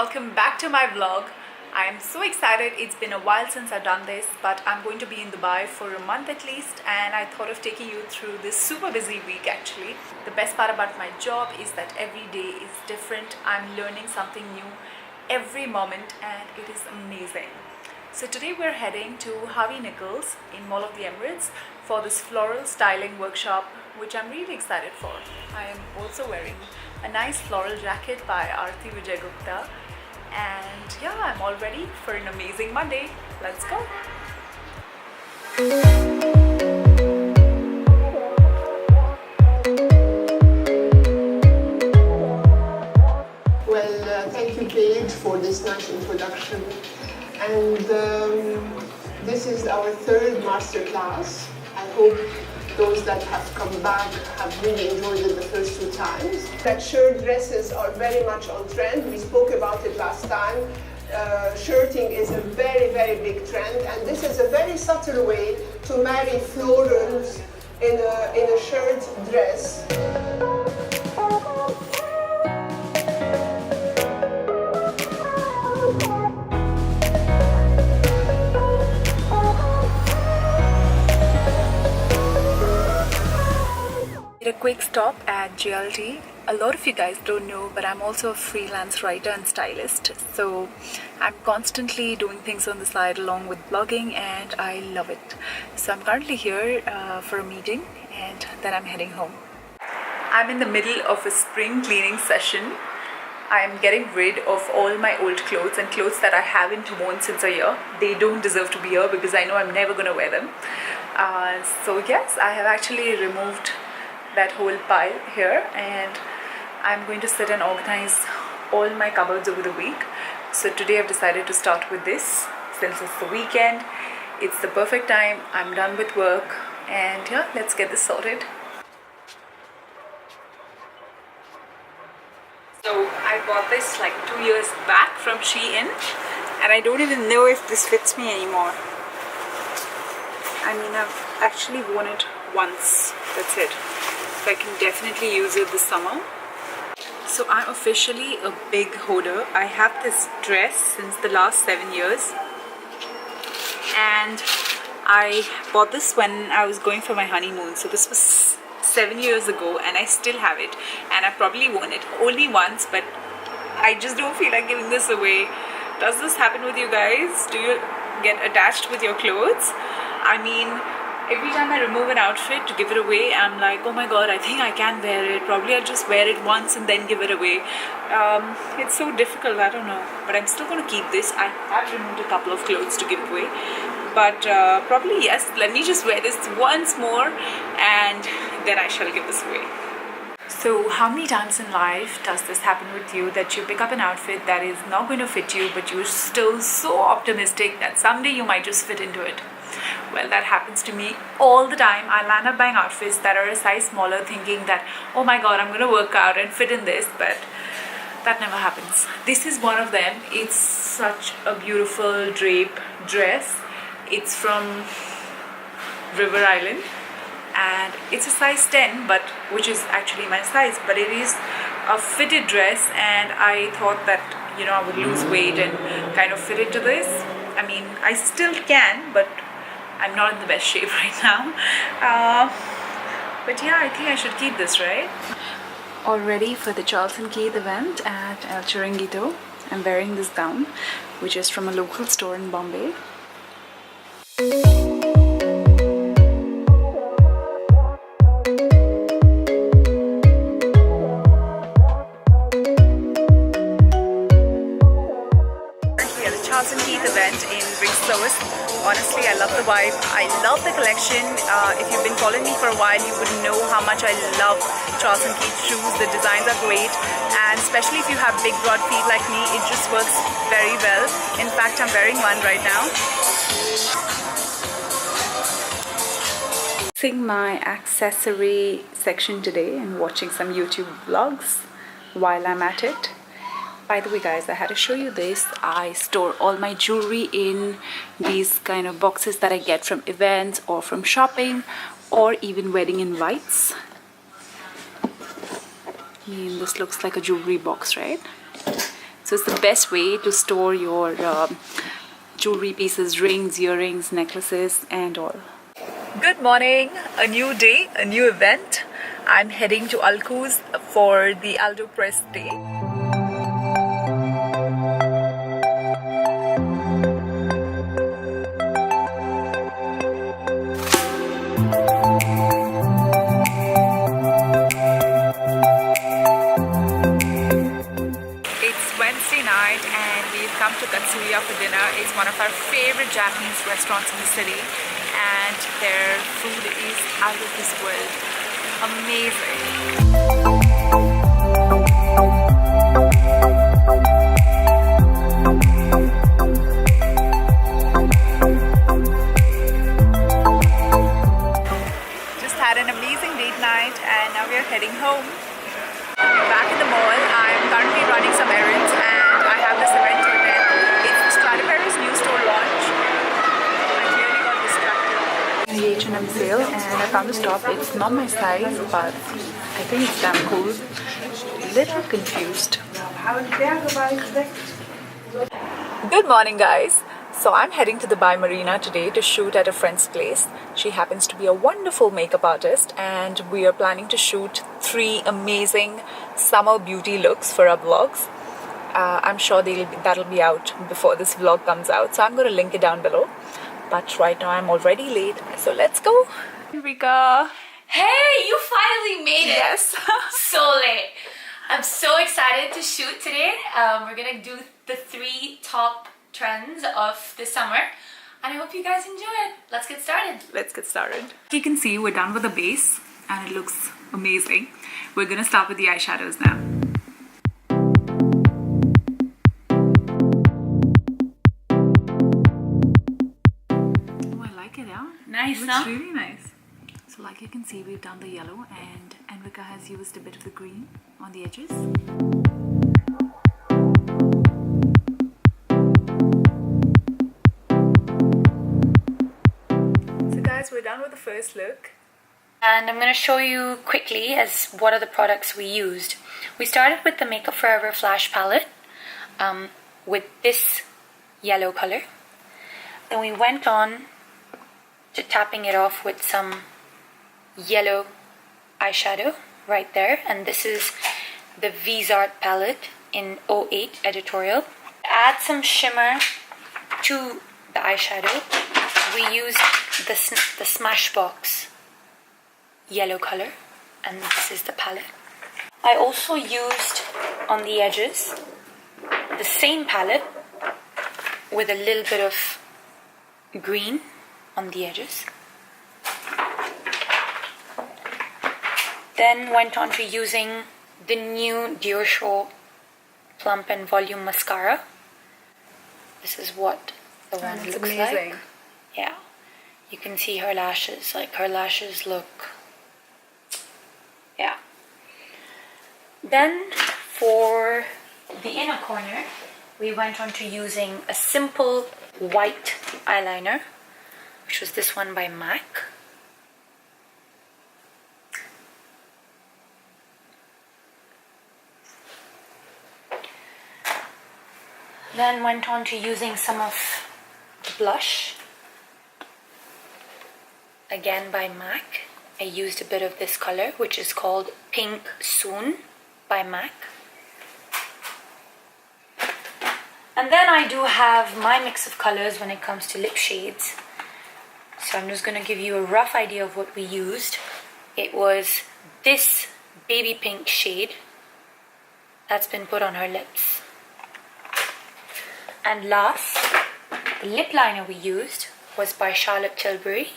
welcome back to my vlog. I am so excited. It's been a while since I've done this, but I'm going to be in Dubai for a month at least, and I thought of taking you through this super busy week actually. The best part about my job is that every day is different. I'm learning something new every moment and it is amazing. So today we're heading to Harvey Nichols in Mall of the Emirates for this floral styling workshop, which I'm really excited for. I am also wearing a nice floral jacket by Aarti Vijay Gupta, and yeah, I'm all ready for an amazing Monday. Let's go. Well, thank you, Paige, for this nice introduction. And this is our third masterclass. I hope those that have come back have really enjoyed it the first two times. That shirt dresses are very much on trend. We spoke about it last time. Shirting is a very, very big trend, and this is a very subtle way to marry florals in a shirt dress. A quick stop at GLT. A lot of you guys don't know, but I'm also a freelance writer and stylist, so I'm constantly doing things on the side along with blogging, and I love it. So I'm currently here for a meeting, and then I'm heading home. I'm in the middle of a spring cleaning session. I'm getting rid of all my old clothes and clothes that I haven't worn since a year. They don't deserve to be here because I know I'm never going to wear them. So yes, I have actually removed that whole pile here, and I'm going to sit and organize all my cupboards over the week. So today I've decided to start with this since it's the weekend. It's the perfect time. I'm done with work, and yeah, let's get this sorted. So I bought this like 2 years back from Shein, and I don't even know if this fits me anymore. I mean, I've actually worn it once, that's it. So I can definitely use it this summer. So I'm officially a big hoarder. I have this dress since the last 7 years, and I bought this when I was going for my honeymoon. So this was 7 years ago, and I still have it, and I've probably worn it only once, but I just don't feel like giving this away. Does this happen with you guys? Do you get attached with your clothes? I mean, every time I remove an outfit to give it away, I'm like, oh my god, I think I can wear it. Probably I'll just wear it once and then give it away. It's so difficult, I don't know. But I'm still going to keep this. I have removed a couple of clothes to give away. But probably yes, let me just wear this once more and then I shall give this away. So how many times in life does this happen with you, that you pick up an outfit that is not going to fit you, but you're still so optimistic that someday you might just fit into it? Well, that happens to me all the time. I land up buying outfits that are a size smaller, thinking that, oh my god, I'm going to work out and fit in this, but that never happens. This is one of them. It's such a beautiful drape dress. It's from River Island, and it's a size 10, but which is actually my size, but it is a fitted dress, and I thought that, you know, I would lose weight and kind of fit into this. I mean, I still can, but I'm not in the best shape right now. But yeah, I think I should keep this, right? All ready for the Charles & Keith event at El Chiringuito. I'm wearing this gown, which is from a local store in Bombay. Event in Brixton. Honestly, I love the vibe. I love the collection. If you've been following me for a while, you would know how much I love Charles & Keith shoes. The designs are great, and especially if you have big broad feet like me, it just works very well. In fact, I'm wearing one right now. Seeing my accessory section today and watching some YouTube vlogs while I'm at it. By the way guys, I had to show you this. I store all my jewelry in these kind of boxes that I get from events or from shopping or even wedding invites. I mean, this looks like a jewelry box, right? So it's the best way to store your jewelry pieces, rings, earrings, necklaces and all. Good morning, a new day, a new event. I'm heading to Alcuz for the Aldo Press Day. It's Wednesday night and we've come to Katsuya for dinner. It's one of our favorite Japanese restaurants in the city and their food is out of this world. Amazing. Just had an amazing date night and now we are heading home. Back in the mall, I'm currently running some errands and I have this event to attend. It's Stradivarius new store launch. I clearly got distracted. In the H&M sale and I found this top. It's not my size but I think it's damn cool. Little confused. Good morning guys. So I'm heading to the Dubai Marina today to shoot at a friend's place. She happens to be a wonderful makeup artist and we are planning to shoot 3 amazing summer beauty looks for our vlogs. I'm sure that'll be out before this vlog comes out, so I'm going to link it down below. But right now I'm already late, so let's go. Rika. Hey, you finally made it. Yes. So late. I'm so excited to shoot today. We're gonna do the 3 top trends of the summer and I hope you guys enjoy it. Let's get started. Let's get started. You can see we're done with the base and it looks amazing. We're gonna start with the eyeshadows now. Oh, I like it, huh? Nice, It huh? looks really nice. So like you can see, we've done the yellow and Enrica has used a bit of the green on the edges. So guys, we're done with the first look. And I'm gonna show you quickly as what are the products we used. We started with the Makeup Forever Flash palette with this yellow color. Then we went on to tapping it off with some yellow eyeshadow right there, and this is the V's-Art palette in 08 editorial. Add some shimmer to the eyeshadow. We used the Smashbox yellow color, and this is the palette. I also used on the edges the same palette with a little bit of green on the edges. Then went on to using the new Dior Show Plump and Volume Mascara. This is what the one looks amazing. like. Yeah, you can see her lashes, like her lashes look, yeah. Then for the inner corner, we went on to using a simple white eyeliner, which was this one by MAC. Then went on to using some of the blush, again by MAC. I used a bit of this color, which is called Pink Soon by MAC. And then I do have my mix of colors when it comes to lip shades. So I'm just going to give you a rough idea of what we used. It was this baby pink shade that's been put on her lips. And last, the lip liner we used was by Charlotte Tilbury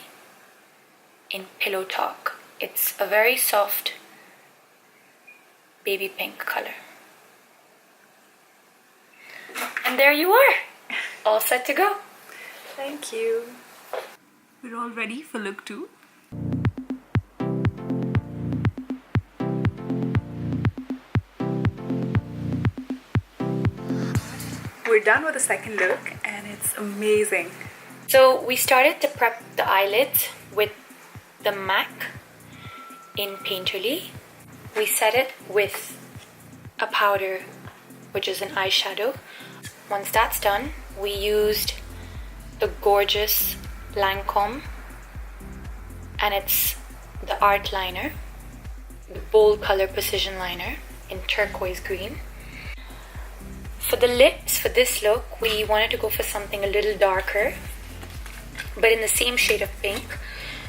in Pillow Talk. It's a very soft baby pink color. And there you are, all set to go. Thank you. We're all ready for look 2. We're done with the second look and it's amazing. So we started to prep the eyelids with the MAC in Painterly. We set it with a powder which is an eyeshadow. Once that's done, we used the gorgeous Lancome, and it's the art liner, the bold color precision liner in turquoise green. For the lips, for this look, we wanted to go for something a little darker, but in the same shade of pink.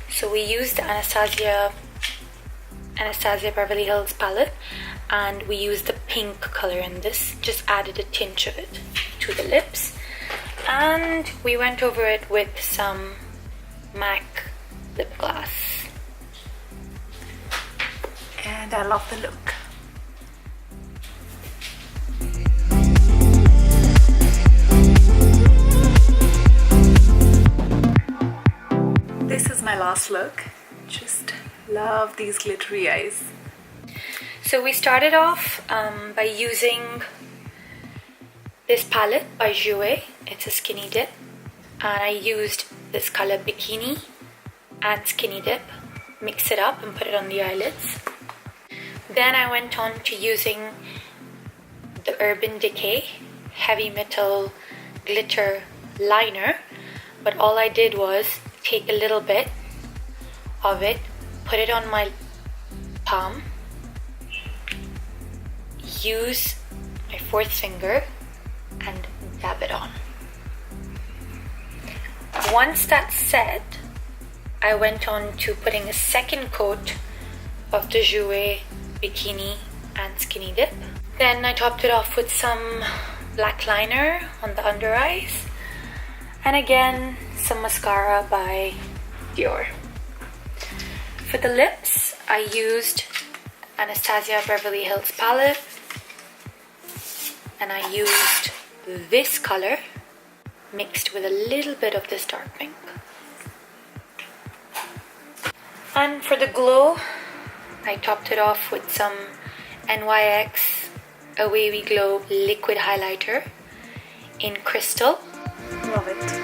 So we used the Anastasia Beverly Hills palette, and we used the pink color in this, just added a tinge of it to the lips. And we went over it with some MAC lip gloss. And I love the look. This is my last look. Just love these glittery eyes. So we started off by using this palette by Jouer. It's a skinny dip, and I used this color Bikini and Skinny Dip, mix it up and put it on the eyelids. Then I went on to using the Urban Decay Heavy Metal Glitter Liner, but all I did was take a little bit of it, put it on my palm, use my fourth finger and dab it on. Once that's set, I went on to putting a second coat of the Jouer Bikini and Skinny Dip. Then I topped it off with some black liner on the under eyes, and again some mascara by Dior. For the lips, I used Anastasia Beverly Hills palette, and I used this color mixed with a little bit of this dark pink. And for the glow, I topped it off with some NYX A Wavy Glow liquid highlighter in Crystal. Love it.